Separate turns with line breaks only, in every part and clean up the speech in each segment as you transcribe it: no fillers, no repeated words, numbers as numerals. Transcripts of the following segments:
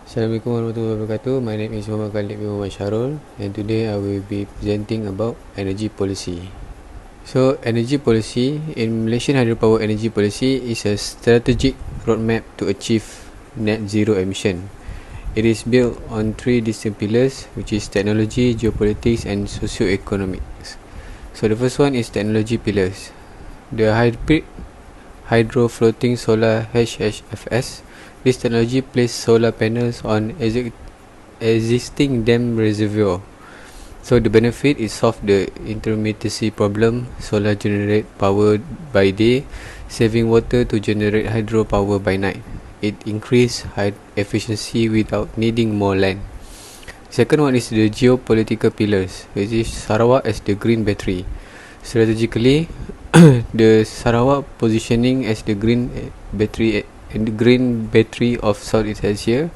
Assalamualaikum warahmatullahi wabarakatuh. My name is Muhammad SHAHARUL, and today I will be presenting about energy policy. So, energy policy in Malaysian hydropower energy policy is a strategic roadmap to achieve net zero emission. It is built on three distinct pillars, which is technology, geopolitics, and socio-economics. So, the first one is technology pillars. The hybrid hydro floating solar HHFS. This technology places solar panels on existing dam reservoir. So the benefit is solve the intermittency problem. Solar generate power by day, saving water to generate hydropower by night. It increase high efficiency without needing more land. Second one is the geopolitical pillars, which is Sarawak as the green battery. Strategically, the Sarawak positioning as the green battery of Southeast Asia.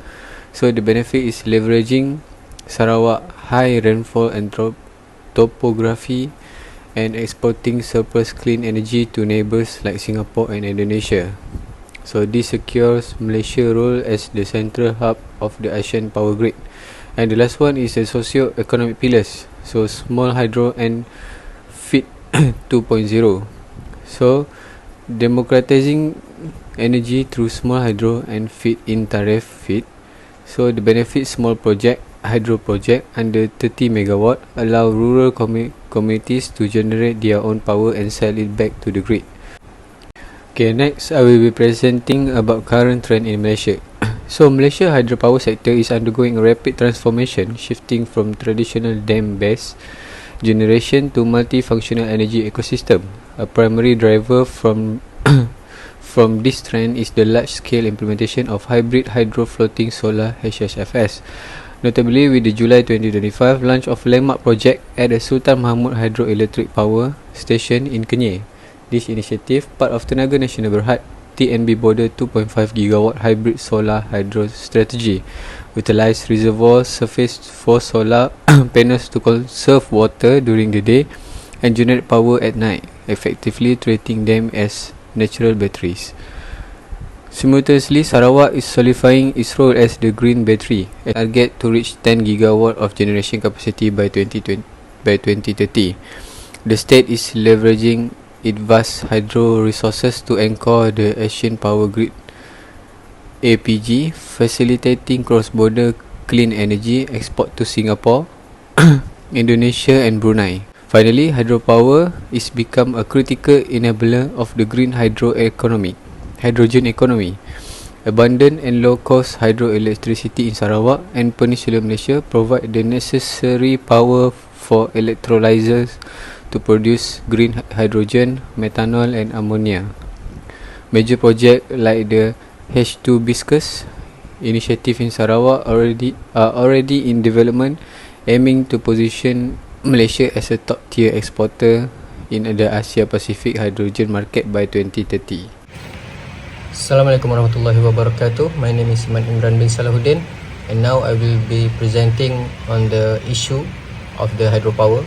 So the benefit is leveraging Sarawak high rainfall and topography and exporting surplus clean energy to neighbours like Singapore and Indonesia. So this secures Malaysia's role as the central hub of the Asian power grid. And the last one is the socio-economic pillars. So small hydro and FIT 2.0. So democratizing energy through small hydro and FIT in tariff FIT. So the benefit small hydro project under 30 megawatt allow rural communities to generate their own power and sell it back to the grid. Okay, next I will be presenting about current trend in Malaysia. So Malaysia hydropower sector is undergoing a rapid transformation, shifting from traditional dam-based generation to multifunctional energy ecosystem. A primary driver from this trend is the large-scale implementation of hybrid hydro floating solar HHFS, notably with the July 2025 launch of landmark project at the Sultan Mahmud Hydroelectric Power Station in Kenyir. This initiative, part of Tenaga Nasional Berhad TNB Border 2.5 gigawatt hybrid solar hydro strategy, utilize reservoir surface for solar panels to conserve water during the day and generate power at night, effectively treating them as natural batteries. Simultaneously, Sarawak is solidifying its role as the green battery and target to reach 10 gigawatt of generation capacity by 2030. The state is leveraging its vast hydro resources to anchor the Asian power grid APG, facilitating cross-border clean energy export to Singapore, Indonesia and Brunei. Finally, hydropower is become a critical enabler of the green hydrogen economy. Abundant and low-cost hydroelectricity in Sarawak and Peninsular Malaysia provide the necessary power for electrolyzers to produce green hydrogen, methanol and ammonia. Major projects like the H2 Biscus initiative in Sarawak are already in development, aiming to position Malaysia as a top-tier exporter in the Asia Pacific hydrogen market by 2030.
Assalamualaikum warahmatullahi wabarakatuh. My name is IMRAN bin SALAHUDDIN, and now I will be presenting on the issue of the hydropower.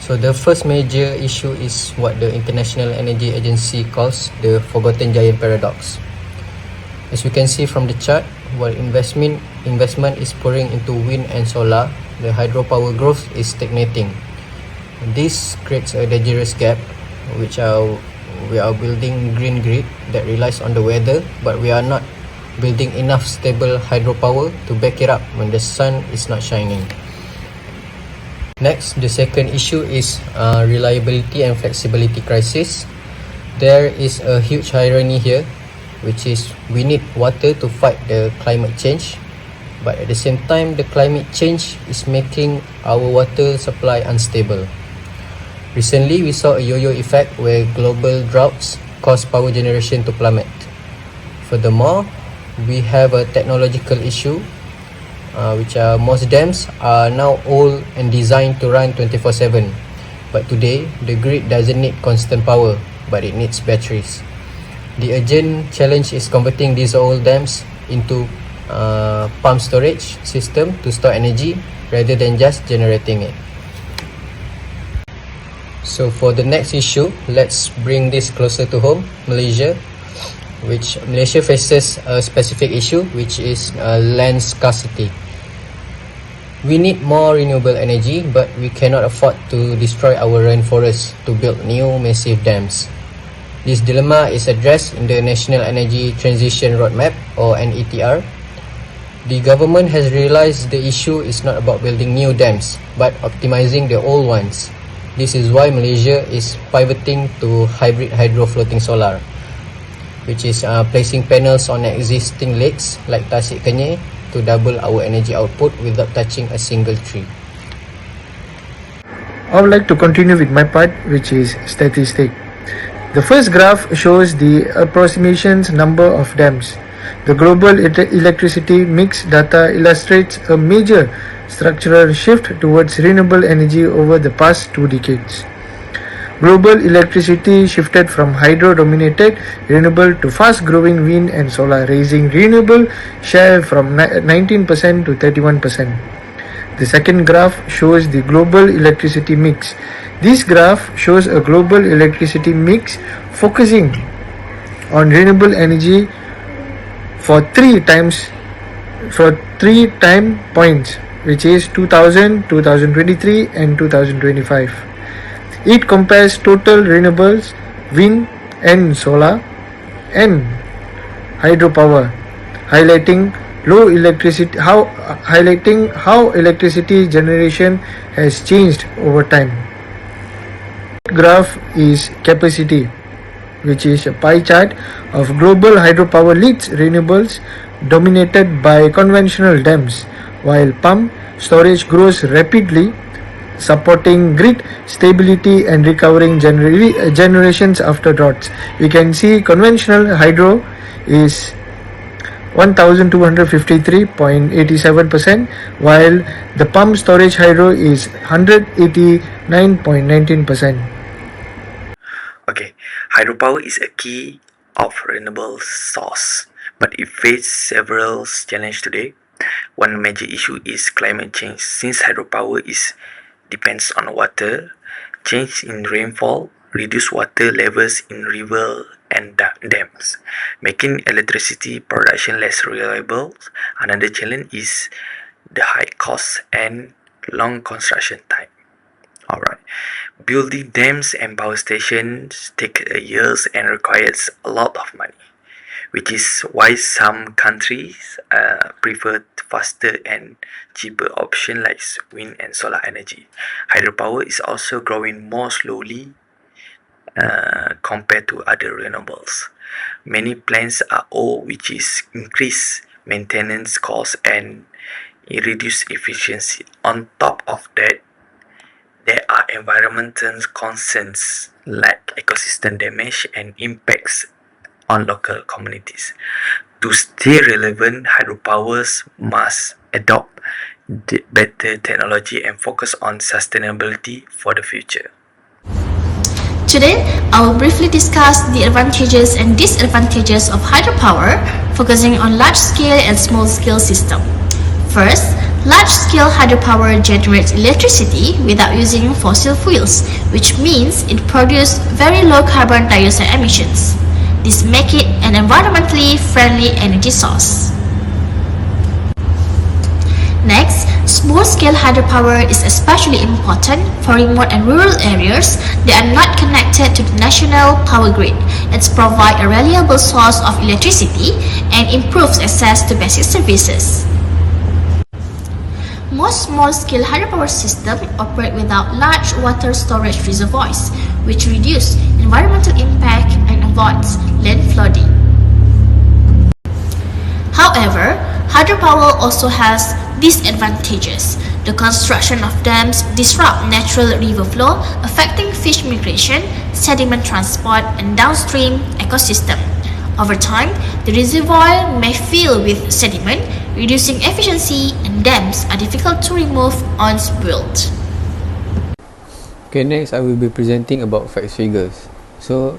So the first major issue is what the International Energy Agency calls the Forgotten Giant Paradox. As you can see from the chart, while investment is pouring into wind and solar, the hydropower growth is stagnating. This creates a dangerous gap, which we are building green grid that relies on the weather, but we are not building enough stable hydropower to back it up when the sun is not shining. Next, the second issue is reliability and flexibility crisis. There is a huge irony here, which is we need water to fight the climate change, but at the same time the climate change is making our water supply unstable. Recently, we saw a yo-yo effect where global droughts cause power generation to plummet. Furthermore, we have a technological issue, which are most dams are now old and designed to run 24/7. But today, the grid doesn't need constant power, but it needs batteries. The urgent challenge is converting these old dams into pump storage system to store energy rather than just generating it. So for the next issue, let's bring this closer to home, Malaysia. which Malaysia faces a specific issue, which is land scarcity. We need more renewable energy, but we cannot afford to destroy our rainforests to build new massive dams. This dilemma is addressed in the National Energy Transition Roadmap, or NETR. The government has realized the issue is not about building new dams, but optimizing the old ones. This is why Malaysia is pivoting to hybrid hydro floating solar, which is placing panels on existing lakes like Tasik Kenyir to double our energy output without touching a single tree.
I would like to continue with my part, which is statistic. The first graph shows the approximations number of dams. The global electricity mix data illustrates a major structural shift towards renewable energy over the past 2 decades. Global electricity shifted from hydro-dominated renewable to fast-growing wind and solar, raising renewable share from 19% to 31%. The second graph shows the global electricity mix. This graph shows a global electricity mix focusing on renewable energy for three time points, which is 2000, 2023 and 2025. It compares total renewables, wind and solar and hydropower, highlighting how electricity generation has changed over time. Graph is capacity, which is a pie chart of global hydropower leads renewables dominated by conventional dams, while pump storage grows rapidly, supporting grid stability and recovering generations after droughts. We can see conventional hydro is 1253.87%, while the pump storage hydro is 189.19%.
Okay, hydropower is a key of renewable source, but it faces several challenges today. One major issue is climate change. Since hydropower depends on water, change in rainfall reduce water levels in rivers and dams, making electricity production less reliable. Another challenge is the high cost and long construction time. Alright, building dams and power stations take years and requires a lot of money, which is why some countries prefer faster and cheaper options like wind and solar energy. Hydropower is also growing more slowly compared to other renewables. Many plants are old, which is increased maintenance costs and reduced efficiency. On top of that, there are environmental concerns like ecosystem damage and impacts on local communities. To stay relevant, hydropowers must adopt better technology and focus on sustainability for the future.
Today, I will briefly discuss the advantages and disadvantages of hydropower, focusing on large-scale and small-scale systems. First, large-scale hydropower generates electricity without using fossil fuels, which means it produces very low carbon dioxide emissions. This makes it an environmentally friendly energy source. Next, small-scale hydropower is especially important for remote and rural areas that are not connected to the national power grid. It provides a reliable source of electricity and improves access to basic services. Most small-scale hydropower systems operate without large water storage reservoirs, which reduce environmental impact and avoids land flooding. However, hydropower also has disadvantages. The construction of dams disrupt natural river flow, affecting fish migration, sediment transport, and downstream ecosystem. Over time, the reservoir may fill with sediment, reducing efficiency, and dams are difficult to remove once built.
Okay, next I will be presenting about facts figures. So,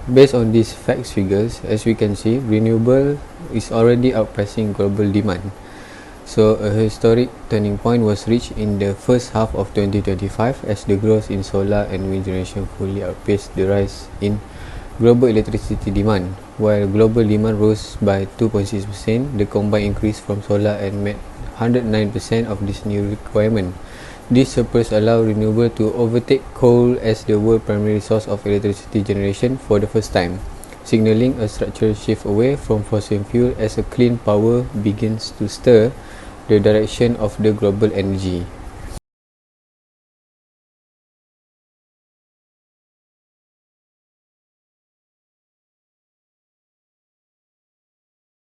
based on these facts figures, as we can see, renewable is already outpacing global demand. So, a historic turning point was reached in the first half of 2025 as the growth in solar and wind generation fully outpaced the rise in global electricity demand. While global demand rose by 2.6%, the combined increase from solar and met 109% of this new requirement. This surplus allowed renewable to overtake coal as the world primary source of electricity generation for the first time, signalling a structural shift away from fossil fuel as a clean power begins to stir the direction of the global energy.